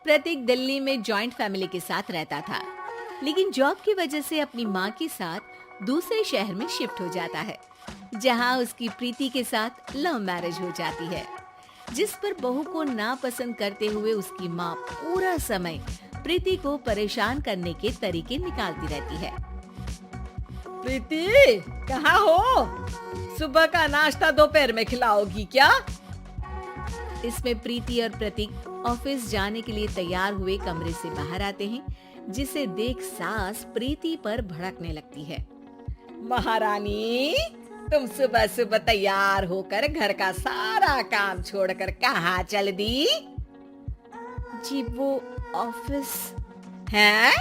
प्रतीक दिल्ली में joint family के साथ रहता था, लेकिन जॉब की वजह से अपनी माँ के साथ दूसरे शहर में शिफ्ट हो जाता है, जहाँ उसकी प्रीति के साथ लव मैरिज हो जाती है, जिस पर बहू को नापसंद करते हुए उसकी माँ पूरा समय प्रीति को परेशान करने के तरीके निकालती रहती है। प्रीति, कहाँ हो? सुबह का नाश्ता दोपहर में खिलाओगी क्या? इसमें प्रीति और प्रतीक ऑफिस जाने के लिए तैयार हुए कमरे से बाहर आते हैं, जिसे देख सास प्रीति पर भड़कने लगती है। महारानी, तुम सुबह सुबह तैयार होकर घर का सारा काम छोड़कर कहाँ चल दी? जी वो ऑफिस। हैं?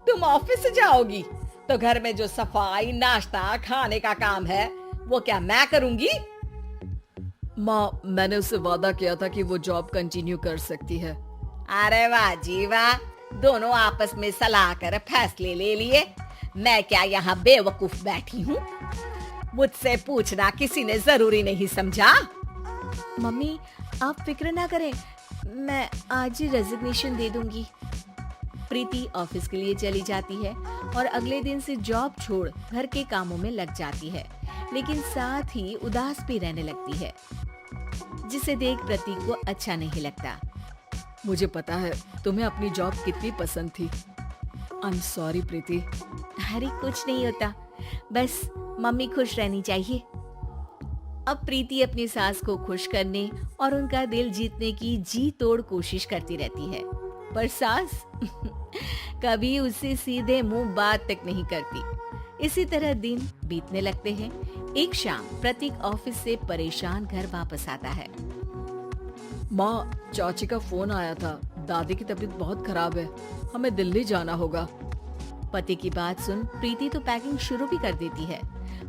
तुम ऑफिस जाओगी तो घर में जो सफाई, नाश्ता, खाने का काम है वो क्या मैं करूंगी? माँ, मैंने उससे वादा किया था कि वो जॉब कंटिन्यू कर सकती है। अरे वाह जी वाह, दोनों आपस में सलाह कर फैसले ले लिए। मैं क्या यहाँ बेवकूफ बैठी हूँ? मुझसे पूछना किसी ने जरूरी नहीं समझा? मम्मी, आप फिक्र ना करें, मैं आज ही रेजिग्नेशन दे दूंगी। प्रीति ऑफिस के लिए चली जाती है और अगले दिन से जॉब छोड़ घर के कामों में लग जाती है, लेकिन साथ ही उदास भी रहने लगती है, जिसे देख प्रतीक को अच्छा नहीं लगता। मुझे पता है तुम्हें अपनी जॉब कितनी पसंद थी। आई एम सॉरी प्रीति। अरे कुछ नहीं होता, बस मम्मी खुश रहनी चाहिए। अब प्रीति अपनी सास को खुश करने और उनका दिल जीतने की जी तोड़ कोशिश करती रहती है, पर सास कभी उससे सीधे मुंह बात तक नहीं करती। इसी तरह दिन बीतने लगते हैं। एक शाम प्रतीक ऑफिस से परेशान घर वापस आता है। माँ, चाची का फोन आया था। दादी की तबीयत बहुत खराब है, हमें दिल्ली जाना होगा। पति की बात सुन प्रीति तो पैकिंग शुरू भी कर देती है,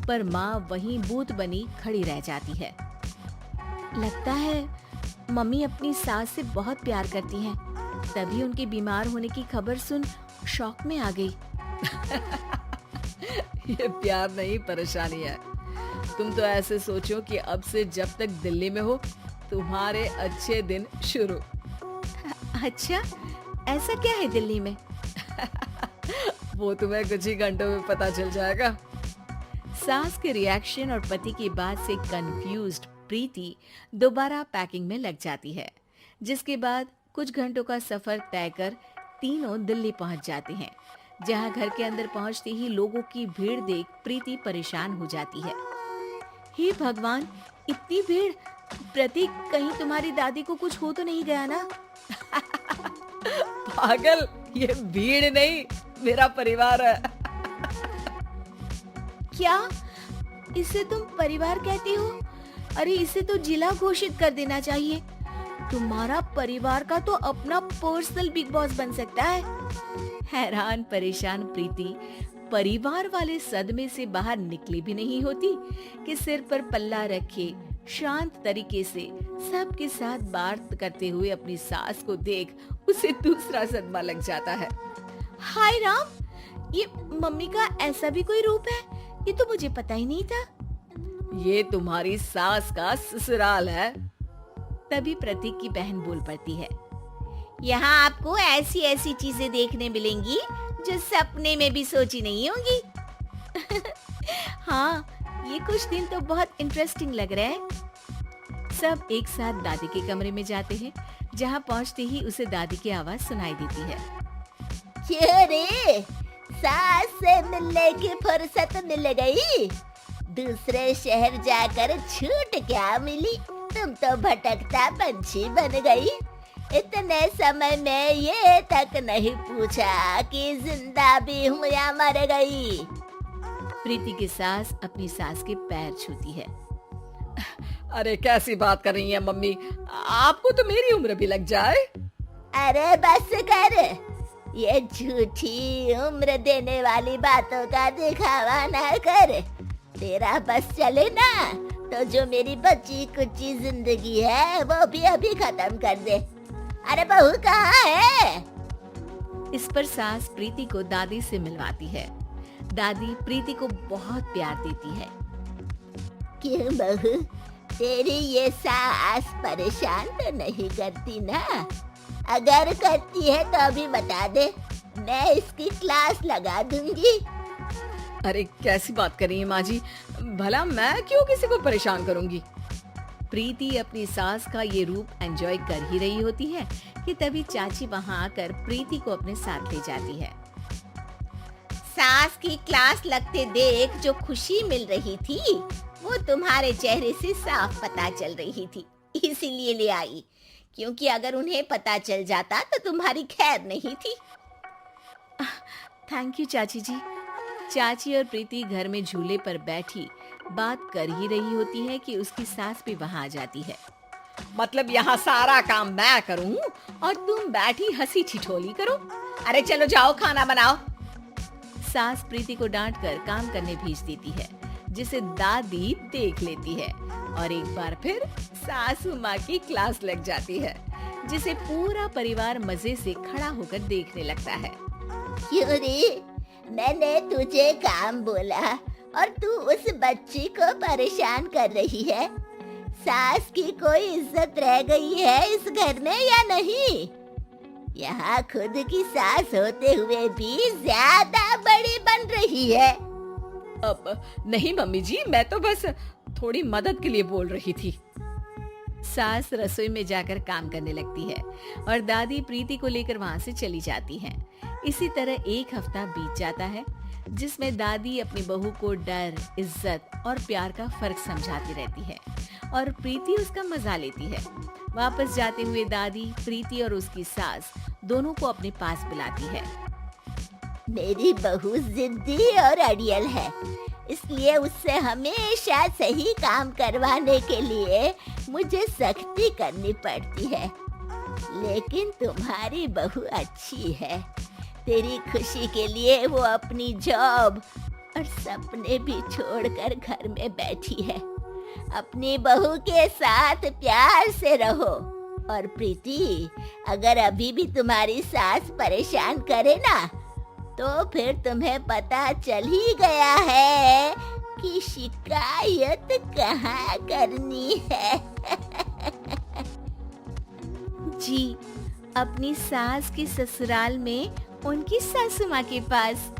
पर माँ वहीं बूत बनी खड़ी रह जाती है। लगता है मम्मी अपनी सास से बहुत प्यार करती हैं, तभी उनके बीमार होने की खबर सुन शॉक में आ गई। ये प्यार नहीं, परेशानी है। तुम तो ऐसे सोचो कि अब से जब तक दिल्ली में हो तुम्हारे अच्छे दिन शुरू। अच्छा, ऐसा क्या है दिल्ली में? वो तुम्हें कुछ ही घंटों में पता चल जाएगा। सास के रिएक्शन और पति की बात से कंफ्यूज्ड प्रीति दोबारा पैकिंग में लग जाती है, जिसके बाद कुछ घंटों का सफर तय कर तीनों दिल्ली पहुंच जाते हैं, जहां घर के अंदर पहुंचते ही लोगों की भीड़ देख प्रीति परेशान हो जाती है। हे भगवान, इतनी भीड़! प्रतीक, कहीं तुम्हारी दादी को कुछ हो तो नहीं गया ना? पागल, ये भीड़ नहीं, मेरा परिवार है। क्या? इसे तुम परिवार कहती हो? अरे इसे तो जिला घोषित कर देना चाहिए। तुम्हारा परिवार का तो अपना पर्सनल बिग बॉस बन सकता है। हैरान परेशान प्रीति परिवार वाले सदमे से बाहर निकली भी नहीं होती कि सिर पर पल्ला रखे शांत तरीके से सबके साथ बात करते हुए अपनी सास को देख उसे दूसरा सदमा लग जाता है। हाय राम, ये मम्मी का ऐसा भी कोई रूप है? ये तो मुझे पता ही नहीं था। ये तुम्हारी सास का ससुराल है। तभी प्रतीक की बहन बोल पड़ती है। यहाँ आपको ऐसी ऐसी चीजें देखने मिलेंगी जो सपने में भी सोची नहीं होंगी। हाँ, ये कुछ दिन तो बहुत इंटरेस्टिंग लग रहा है। सब एक साथ दादी के कमरे में जाते हैं, जहाँ पहुँचते ही उसे दादी की आवाज सुनाई देती है। क्यों रे, सास से मिलने की फुर्सत मिल गई? दूसरे शहर जाकर छूट क्या मिली? तुम तो भटकता पंछी बन गई। इतने समय में ये तक नहीं पूछा कि जिंदा भी हूँ या मर गई। प्रीति की सास अपनी सास के पैर छूती है। अरे कैसी बात कर रही है मम्मी, आपको तो मेरी उम्र भी लग जाए। अरे बस कर, ये झूठी उम्र देने वाली बातों का दिखावा ना कर। तेरा बस चले ना तो जो मेरी बची कुची जिंदगी है वो भी अभी खत्म कर दे। अरे बहू कहाँ है? इस पर सास प्रीति को दादी से मिलवाती है। दादी प्रीति को बहुत प्यार देती है। क्यों बहू, तेरी ये सास परेशान तो नहीं करती ना? अगर करती है तो अभी बता दे, मैं इसकी क्लास लगा दूंगी। अरे कैसी बात कर रही है माँ जी, भला मैं क्यों किसी को परेशान करूंगी। प्रीति अपनी सास का ये रूप एंजॉय कर ही रही होती है कि तभी चाची वहाँ आकर प्रीति को अपने साथ ले जाती है। सास की क्लास लगते देख जो खुशी मिल रही थी वो तुम्हारे चेहरे से साफ पता चल रही थी, इसीलिए ले आई, क्योंकि अगर उन्हें पता चल जाता तो तुम्हारी खैर नहीं थी। थैंक यू चाची जी। चाची और प्रीति घर में झूले पर बैठी बात कर ही रही होती है कि उसकी सास भी वहाँ आ जाती है। मतलब यहाँ सारा काम मैं करूँ और तुम बैठी हंसी ठिठोली करो। अरे चलो जाओ खाना बनाओ। सास प्रीति को डांटकर काम करने भेज देती है, जिसे दादी देख लेती है और एक बार फिर सासू माँ की क्लास लग जाती है, जिसे पूरा परिवार मजे से खड़ा होकर देखने लगता है। क्यों रे, मैंने तुझे काम बोला और तू उस बच्ची को परेशान कर रही है। सास की कोई इज्जत रह गई है इस घर में या नहीं? यहाँ खुद की सास होते हुए भी ज्यादा बड़ी बन रही है। अब नहीं मम्मी जी, मैं तो बस थोड़ी मदद के लिए बोल रही थी। सास रसोई में जाकर काम करने लगती है और दादी प्रीति को लेकर वहाँ से चली जाती हैं। इसी तरह एक हफ्ता बीत जाता है, जिसमें दादी अपनी बहू को डर, इज्जत और प्यार का फर्क समझाती रहती है और प्रीति उसका मजा लेती है। वापस जाते हुए दादी प्रीति और उसकी सास दोनों को अपने पास बुलाती है। मेरी बहू जिद्दी और अड़ियल है, इसलिए उससे हमेशा सही काम करवाने के लिए मुझे सख्ती करनी पड़ती है। लेकिन तुम्हारी बहू अच्छी है, तेरी खुशी के लिए वो अपनी जॉब और सपने भी छोड़कर घर में बैठी है। अपनी बहू के साथ प्यार से रहो। और प्रीति, अगर अभी भी तुम्हारी सास परेशान करे ना, तो फिर तुम्हें पता चल ही गया है कि शिकायत कहाँ करनी है। जी, अपनी सास के ससुराल में उनकी सासू माँ के पास।